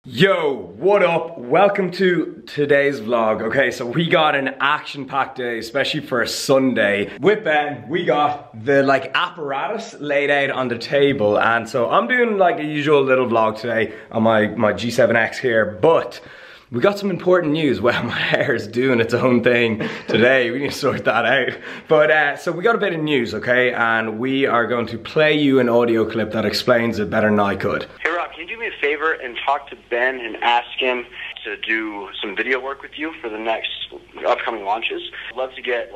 Yo, what up? Welcome to today's vlog. Okay, so we got an action-packed day, especially for a Sunday. With Ben, we got the apparatus laid out on the table, and so I'm doing like a usual little vlog today on my G7X here, but we got some important news. Well, my hair is doing its own thing today. We need to sort that out. But so we got a bit of news, okay? And we are going to play you an audio clip that explains it better than I could. Hey Rob, can you do me a favor and talk to Ben and ask him to do some video work with you for the next upcoming launches? I'd love to get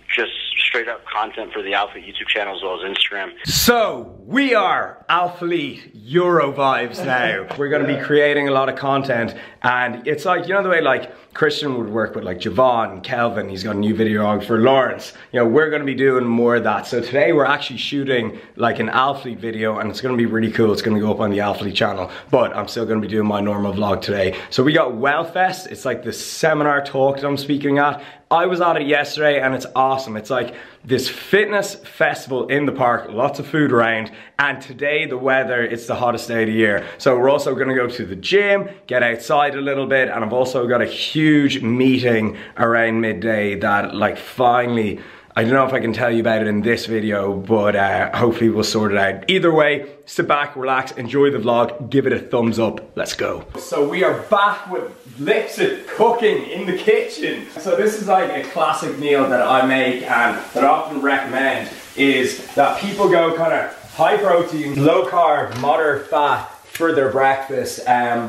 just straight up content for the Alphalete YouTube channel as well as Instagram. So we are Alphalete Euro vibes now. We're going to be creating a lot of content, and it's like, you know the way Christian would work with Javon and Kelvin. He's got a new videographer, Lawrence. You know, we're going to be doing more of that. So today we're actually shooting an Alphalete video, and it's going to be really cool. It's going to go up on the Alphalete channel, but I'm still going to be doing my normal vlog today. So we got Wellfest. It's like this seminar talk that I'm speaking at. I was at it yesterday and it's awesome. It's like this fitness festival in the park, lots of food around, and today the weather, it's the hottest day of the year. So we're also gonna go to the gym, get outside a little bit, and I've also got a huge meeting around midday that finally, I don't know if I can tell you about it in this video, but hopefully we'll sort it out. Either way, sit back, relax, enjoy the vlog, give it a thumbs up, let's go. So we are back with Lipsett cooking in the kitchen. So this is like a classic meal that I make and that I often recommend, is that people go kind of high protein, low carb, moderate fat for their breakfast,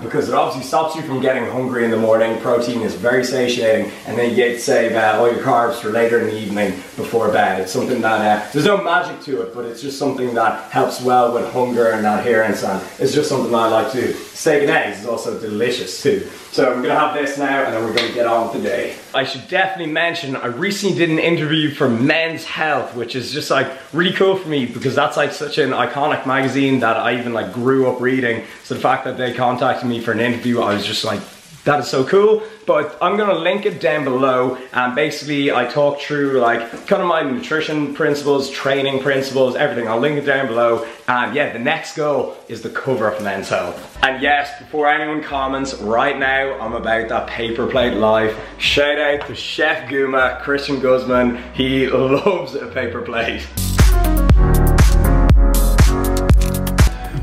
because it obviously stops you from getting hungry in the morning. Protein is very satiating, and then you get to save all your carbs for later in the evening before bed. It's something that, there's no magic to it, but it's just something that helps well with hunger and adherence, and it's just something that I like to do. Steak and eggs is also delicious too. So I'm gonna have this now, and then we're gonna get on with the day. I should definitely mention, I recently did an interview for Men's Health, which is just really cool for me, because that's such an iconic magazine that I even grew up reading. So the fact that they contacted me for an interview, I was just like, that is so cool. But I'm gonna link it down below, and basically I talk through kind of my nutrition principles, training principles, everything. I'll link it down below. And yeah, the next goal is the cover of Men's Health. And yes, before anyone comments, right now I'm about that paper plate life. Shout out to Chef Guma, Christian Guzman. He loves a paper plate.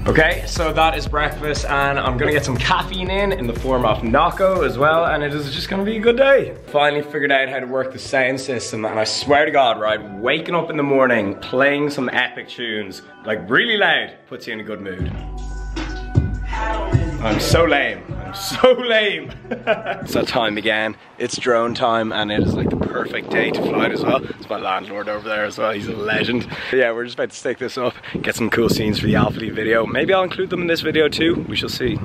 Okay, so that is breakfast, and I'm gonna get some caffeine in the form of Nocco as well, and it is just gonna be a good day. Finally figured out how to work the sound system, and I swear to God, right, waking up in the morning, playing some epic tunes, really loud, puts you in a good mood. I'm so lame. I'm so lame. It's that time again. It's drone time, and it is the perfect day to fly it as well. It's my landlord over there as well. He's a legend. But yeah, we're just about to stick this up, get some cool scenes for the Alphalete video. Maybe I'll include them in this video too. We shall see.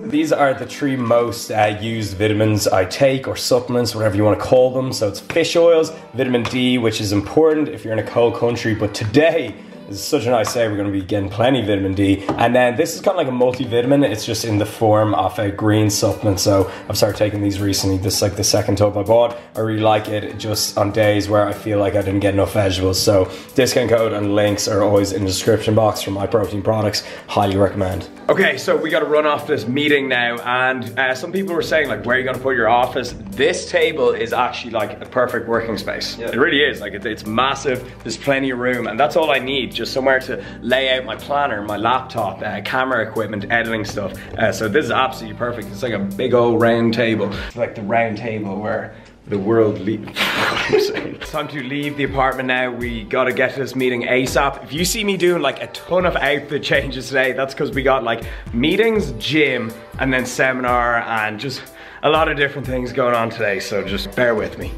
These are the 3 most used vitamins I take, or supplements, whatever you want to call them. So it's fish oils, vitamin D, which is important if you're in a cold country, but today, this is such a nice day, we're going to be getting plenty of vitamin D. And then this is kind of like a multivitamin. It's just in the form of a green supplement. So I've started taking these recently. This is the second tub I bought. I really like it just on days where I feel like I didn't get enough vegetables. So discount code and links are always in the description box for my protein products. Highly recommend. Okay, so we got to run off this meeting now, and some people were saying where are you going to put your office? This table is actually a perfect working space. Yeah. It really is. It's massive. There's plenty of room, and that's all I need. Just somewhere to lay out my planner, my laptop, camera equipment, editing stuff. So this is absolutely perfect. It's a big old round table. It's the round table where the world leaves. It's time to leave the apartment now. We gotta get to this meeting ASAP. If you see me doing a ton of outfit changes today, that's because we got meetings, gym, and then seminar, and just a lot of different things going on today, so just bear with me.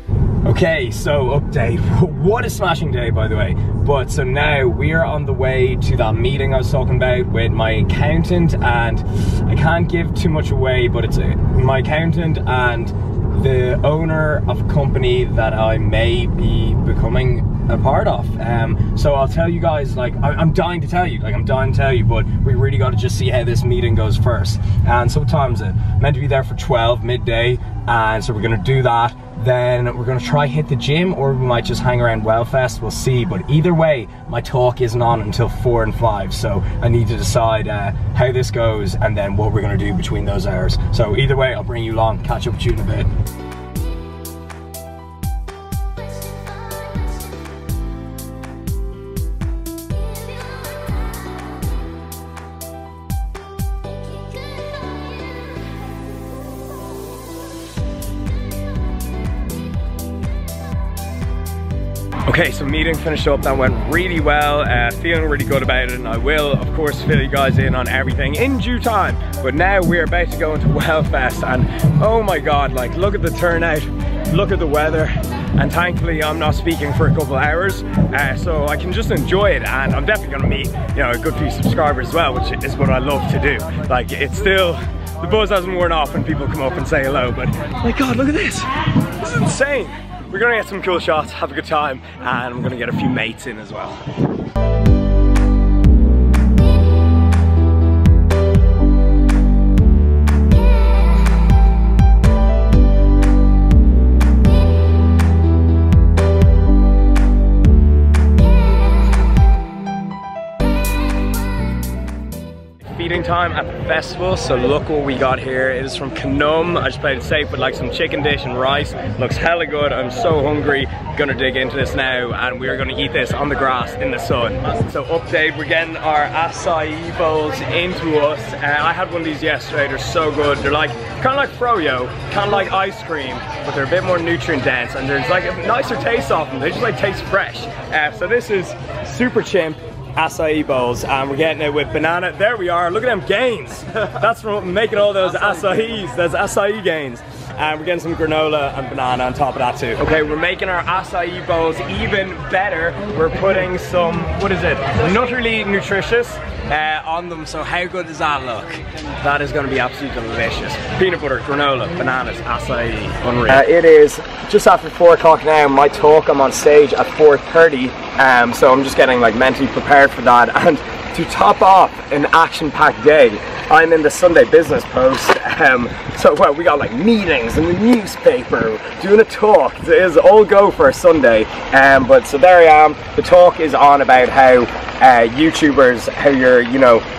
Okay, so update. What a smashing day, by the way. But so now we are on the way to that meeting I was talking about with my accountant, and I can't give too much away, but it's my accountant and the owner of a company that I may be becoming a part of. So I'll tell you guys, like, I'm dying to tell you, but we really got to just see how this meeting goes first. And so what time is it? Meant to be there for 12, midday, and so we're gonna do that. Then we're gonna try hit the gym, or we might just hang around Wellfest, we'll see. But either way, my talk isn't on until 4 and 5, so I need to decide how this goes and then what we're gonna do between those hours. So either way, I'll bring you along, catch up with you in a bit. Okay, so meeting finished up, that went really well, feeling really good about it, and I will of course fill you guys in on everything in due time. But now we're about to go into Wellfest, and oh my god, like, look at the turnout, look at the weather, and thankfully I'm not speaking for a couple hours, so I can just enjoy it. And I'm definitely gonna meet, you know, a good few subscribers as well, which is what I love to do. Like, it's still, the buzz hasn't worn off when people come up and say hello, but my god, look at this, this is insane. We're gonna get some cool shots, have a good time, and I'm gonna get a few mates in as well. Feeding time at the festival, so look what we got here. It is from Canum. I just played it safe with like some chicken dish and rice. Looks hella good. I'm so hungry. Gonna dig into this now, and we're gonna eat this on the grass in the sun. So update, we're getting our acai bowls into us. I had one of these yesterday. They're so good. They're like kind of like froyo, kind of like ice cream, but they're a bit more nutrient dense, and there's like a nicer taste off them. They just like taste fresh. So this is super chimp acai bowls, and we're getting it with banana. There we are, look at them gains. That's from making all those acais, those acai gains. And we're getting some granola and banana on top of that too. Okay, we're making our acai bowls even better. We're putting some, what is it, Nutriquick nutritious on them. So how good does that look? That is gonna be absolutely delicious. Peanut butter, granola, bananas, acai, unreal. It is just after 4 o'clock now. My talk, I'm on stage at 4:30. So I'm just getting like mentally prepared for that. And to top off an action-packed day, I'm in the Sunday business post. So well, we got like meetings in the newspaper, doing a talk. It is all go for a Sunday. But so there I am. The talk is on about how YouTubers, how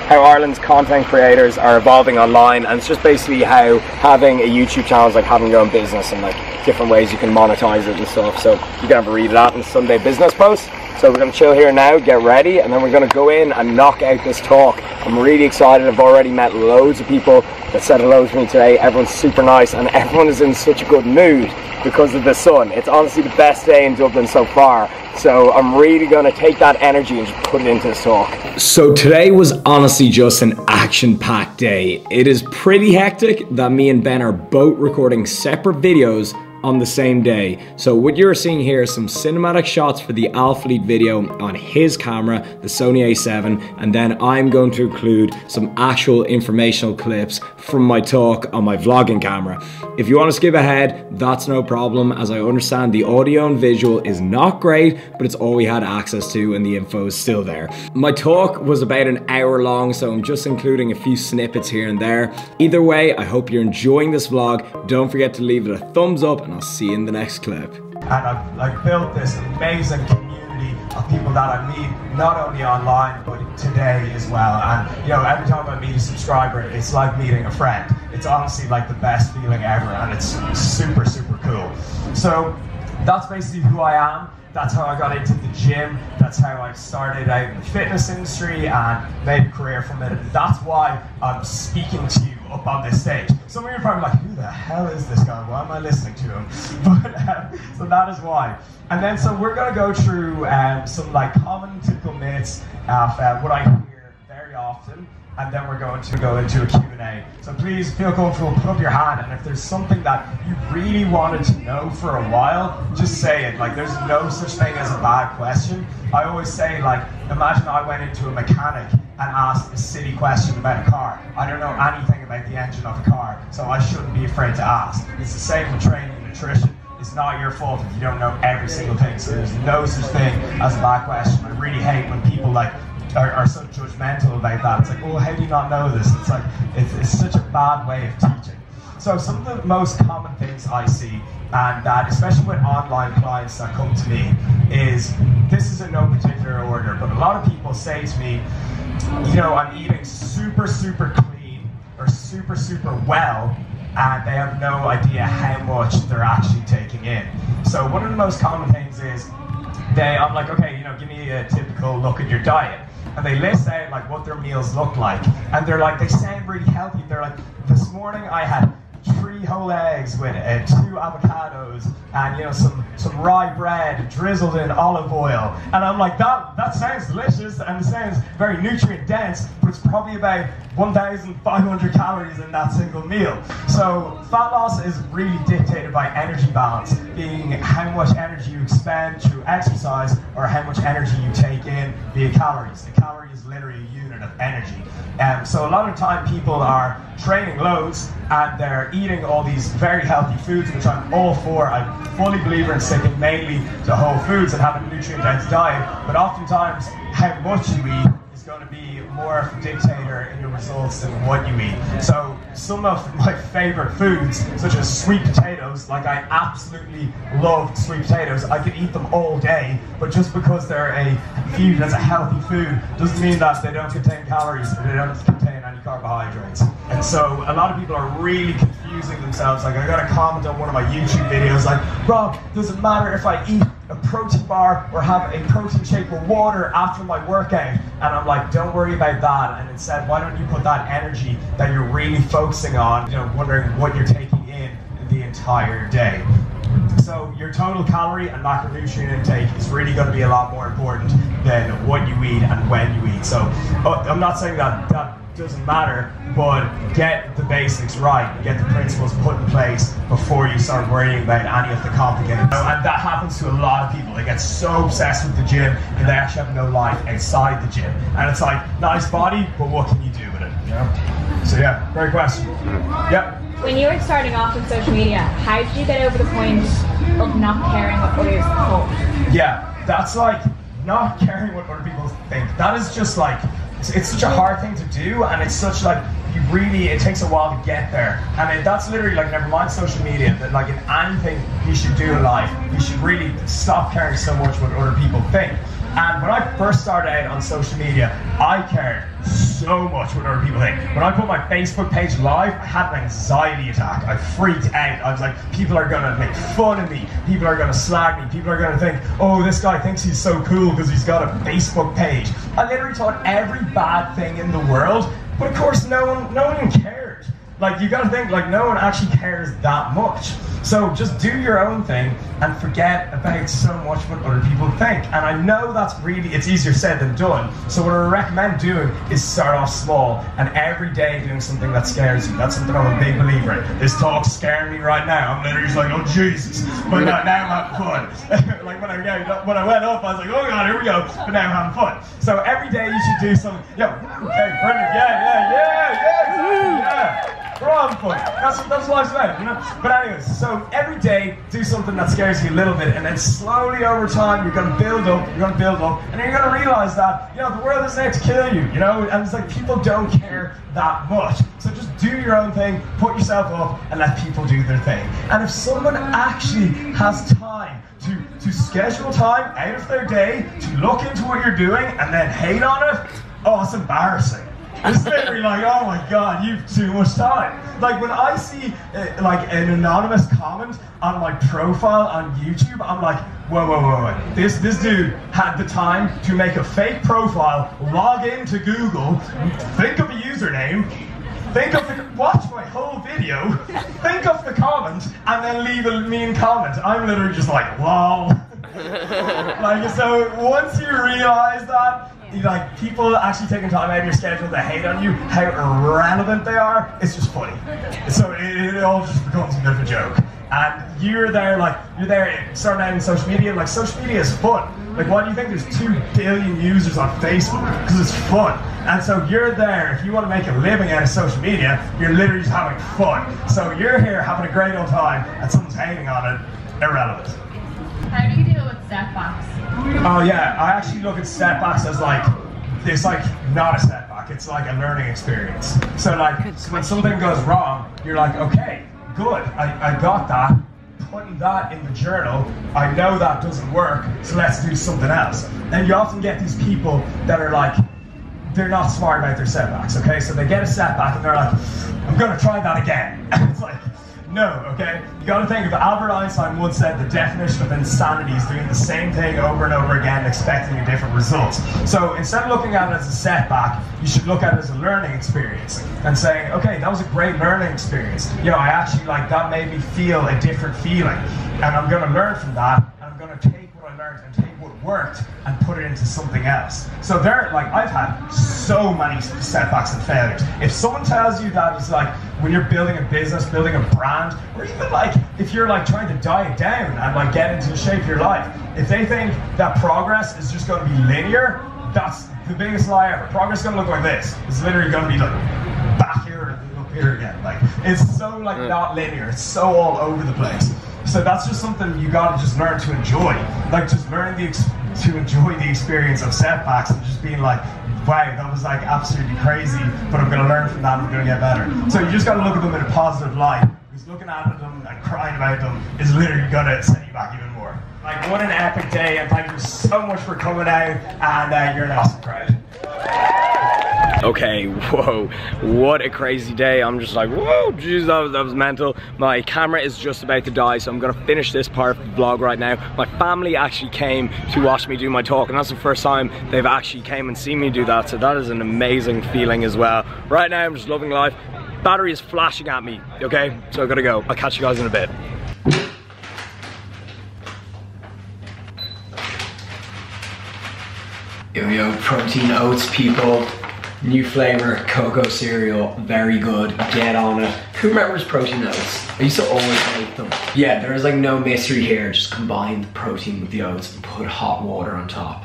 how Ireland's content creators are evolving online, and it's just basically how having a YouTube channel is like having your own business, and like different ways you can monetize it and stuff. So you can have a read of that in the Sunday business post. So we're going to chill here now, get ready, and then we're going to go in and knock out this talk. I'm really excited. I've already met loads of people that said hello to me today. Everyone's super nice, and everyone is in such a good mood because of the sun. It's honestly the best day in Dublin so far. So I'm really going to take that energy and just put it into this talk. So today was honestly just an action-packed day. It is pretty hectic that me and Ben are both recording separate videos on the same day. So what you're seeing here is some cinematic shots for the Alphalete video on his camera, the Sony A7, and then I'm going to include some actual informational clips from my talk on my vlogging camera. If you want to skip ahead, that's no problem, as I understand the audio and visual is not great, but it's all we had access to and the info is still there. My talk was about an hour long, so I'm just including a few snippets here and there. Either way, I hope you're enjoying this vlog. Don't forget to leave it a thumbs up, and I'll see you in the next clip. And I've like built this amazing community of people that I meet not only online but today as well. And every time I meet a subscriber, it's like meeting a friend. It's honestly like the best feeling ever, and it's super, super cool. So that's basically who I am. That's how I got into the gym. That's how I started out in the fitness industry and made a career from it. And that's why I'm speaking to you up on this stage. Some of you are probably like, who the hell is this guy? Why am I listening to him? But so that is why. And then so we're going to go through some like common typical myths of what I hear very often. And then we're going to go into a Q&A. So please feel comfortable, put up your hand, and if there's something that you really wanted to know for a while, just say it. Like, there's no such thing as a bad question. I always say, like, imagine I went into a mechanic and asked a silly question about a car. I don't know anything about the engine of a car, so I shouldn't be afraid to ask. It's the same with training and nutrition. it's not your fault if you don't know every single thing. So there's no such thing as a bad question. I really hate when people like are so judgmental about that. It's like, oh, how do you not know this? It's like, it's such a bad way of teaching. So some of the most common things I see, and that especially with online clients that come to me, is, this is in no particular order, but a lot of people say to me, you know, I'm eating super, super clean or super, super well, and they have no idea how much they're actually taking in. So one of the most common things is, I'm like, okay, you know, give me a typical look at your diet. And they list out like what their meals look like. And they're like, they sound really healthy. They're like, this morning I had 3 whole eggs with 2 avocados and, you know, some rye bread drizzled in olive oil. And I'm like, that sounds delicious and it sounds very nutrient dense, but it's probably about 1,500 calories in that single meal. So fat loss is really dictated by energy balance, being how much energy you expend through exercise or how much energy you take in via calories. A calorie is literally a unit of energy. So a lot of time people are training loads and they're eating all these very healthy foods, which I'm all for. I'm fully believer in sticking mainly to whole foods and having a nutrient-dense diet, but oftentimes how much you eat is going to be more of a dictator in your results than what you eat. So some of my favorite foods, such as sweet potatoes, like I absolutely love sweet potatoes. I could eat them all day, but just because they're viewed as a healthy food doesn't mean that they don't contain calories or they don't contain any carbohydrates. And so a lot of people are really confusing themselves. Like I got a comment on one of my YouTube videos like, Rob, does it matter if I eat a protein bar or have a protein shake with water after my workout? And I'm like, don't worry about that. And instead, why don't you put that energy that you're really focusing on, you know, wondering what you're taking in the entire day. So your total calorie and macronutrient intake is really going to be a lot more important than what you eat and when you eat. So I'm not saying that doesn't matter, but get the basics right, get the principles put in place before you start worrying about any of the complicated. And that happens to a lot of people. They get so obsessed with the gym and they actually have no life outside the gym. And it's like, nice body, but what can you do with it? You know? So yeah, great question. Yep. When you were starting off with social media, how did you get over the point of not caring what others thought? Yeah, that's like not caring what other people think. That is just like, it's such a hard thing to do, and it's such like, it takes a while to get there. And that's literally like, never mind social media, that like in anything you should do in life, you should really stop caring so much what other people think. And when I first started out on social media, I cared so much what other people think. When I put my Facebook page live, I had an anxiety attack. I freaked out. I was like, people are gonna make fun of me. People are gonna slag me. People are gonna think, oh, this guy thinks he's so cool because he's got a Facebook page. I literally thought every bad thing in the world, but of course no one cared. Like, you gotta think, like, no one actually cares that much. So just do your own thing and forget about so much what other people think. And I know it's easier said than done. So what I recommend doing is start off small and every day doing something that scares you. That's something I'm a big believer in. This talk's scaring me right now. I'm literally just like, oh Jesus. But now I'm having fun. Like when I went up, I was like, oh God, here we go. But now I'm having fun. So every day you should do something. Yeah, okay, brilliant. Yeah. We're all having fun. That's life's about, you know? But anyways, so every day do something that scares you a little bit, and then slowly over time you're gonna build up, and then you're gonna realize that, you know, the world isn't out to kill you, you know? And it's like, people don't care that much. So just do your own thing, put yourself up, and let people do their thing. And if someone actually has time to schedule time out of their day to look into what you're doing and then hate on it, oh, it's embarrassing. It's literally like, oh my God, you've too much time. Like when I see like an anonymous comment on my profile on YouTube, I'm like, whoa. This dude had the time to make a fake profile, log into Google, think of a username, watch my whole video, think of the comment, and then leave a mean comment. I'm literally just like, lol. Like, so once you realize that, like, people actually taking time out of your schedule to hate on you, how irrelevant they are, it's just funny. So it all just becomes a bit of a joke. And you're there starting out in social media, like social media is fun. Like, why do you think there's 2 billion users on Facebook? Because it's fun. And so you're there, if you want to make a living out of social media, you're literally just having fun. So you're here having a great old time and someone's hating on it. irrelevant. How do you deal with setbacks? Oh yeah, I actually look at setbacks as like, it's like not a setback, it's like a learning experience. So like, when something goes wrong, you're like, okay, good, I got that, putting that in the journal, I know that doesn't work, so let's do something else. And you often get these people that are like, they're not smart about their setbacks, okay? So they get a setback and they're like, I'm gonna try that again. It's like, no, okay? You gotta think of Albert Einstein once said the definition of insanity is doing the same thing over and over again, expecting a different result. So instead of looking at it as a setback, you should look at it as a learning experience and saying, okay, that was a great learning experience. You know, I actually like, that made me feel a different feeling. And I'm gonna learn from that, and I'm gonna take what I learned and take what worked and put it into something else. So there, like, I've had so many setbacks and failures. If someone tells you that it's like, when you're building a business, building a brand, or even like, if you're like trying to diet down and like get into the shape of your life, if they think that progress is just gonna be linear, that's the biggest lie ever. Progress is gonna look like this. It's literally gonna be like, back here and up here again. Like, it's so like not linear, it's so all over the place. So that's just something you gotta just learn to enjoy. Like, just learning to enjoy the experience of setbacks and just being like, wow, that was like absolutely crazy, but I'm gonna learn from that and I'm gonna get better. So you just gotta look at them in a positive light, because looking at them and crying about them is literally gonna set you back even more. Like, what an epic day, and thank you so much for coming out, and you're an awesome crowd. Okay, whoa, what a crazy day. I'm just like, whoa, jeez, that was mental. My camera is just about to die, so I'm gonna finish this part of the vlog right now. My family actually came to watch me do my talk, and that's the first time they've actually came and seen me do that, so that is an amazing feeling as well. Right now, I'm just loving life. Battery is flashing at me, okay? So I gotta go. I'll catch you guys in a bit. Yo, protein oats, people. New flavor, cocoa cereal, very good, get on it. Who remembers protein oats? I used to always make them. Yeah, there is like no mystery here, just combine the protein with the oats and put hot water on top.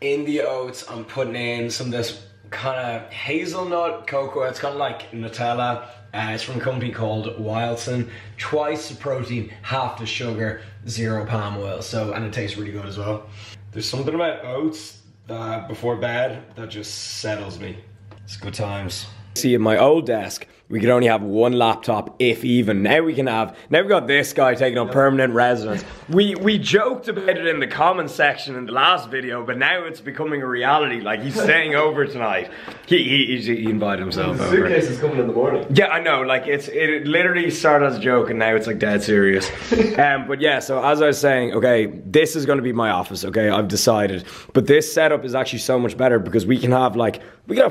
In the oats, I'm putting in some of this kind of hazelnut cocoa. It's kind of like Nutella. It's from a company called Wellfest. Twice the protein, half the sugar, 0 palm oil. So, and it tastes really good as well. There's something about oats that before bed that just settles me. It's good times. See, at my old desk, we could only have one laptop, if even. Now we got this guy taking up permanent residence. We joked about it in the comments section in the last video, but now it's becoming a reality. Like, he's staying over tonight. He invited himself over. The suitcase is coming in the morning. Yeah, I know, like it literally started as a joke and now it's like dead serious. But yeah, so as I was saying, okay, this is gonna be my office, okay, I've decided. But this setup is actually so much better because we can have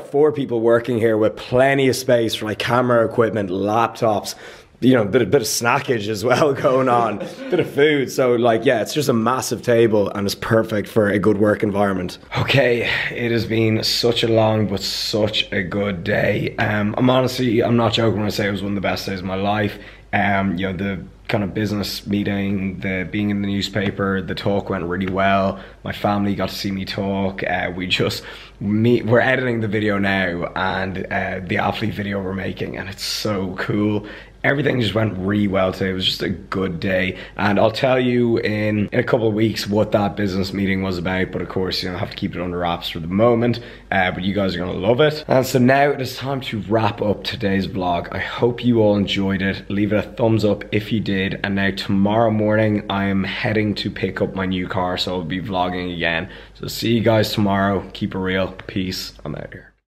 4 people working here with plenty of space for like camera equipment, laptops, you know, bit of snackage as well going on, bit of food. So like, yeah, it's just a massive table and it's perfect for a good work environment. Okay, it has been such a long but such a good day. I'm not joking when I say it was one of the best days of my life. You know, the kind of business meeting, the being in the newspaper, the talk went really well. My family got to see me talk. We're editing the video now, and the Alphalete video we're making, and it's so cool. Everything just went really well today. It was just a good day, and I'll tell you in a couple of weeks what that business meeting was about, but of course, you know, I have to keep it under wraps for the moment, but you guys are gonna love it. And so now it is time to wrap up today's vlog. I hope you all enjoyed it. Leave it a thumbs up if you did, and now tomorrow morning I am heading to pick up my new car, so I'll be vlogging again. So see you guys tomorrow. Keep it real. Peace. I'm out here.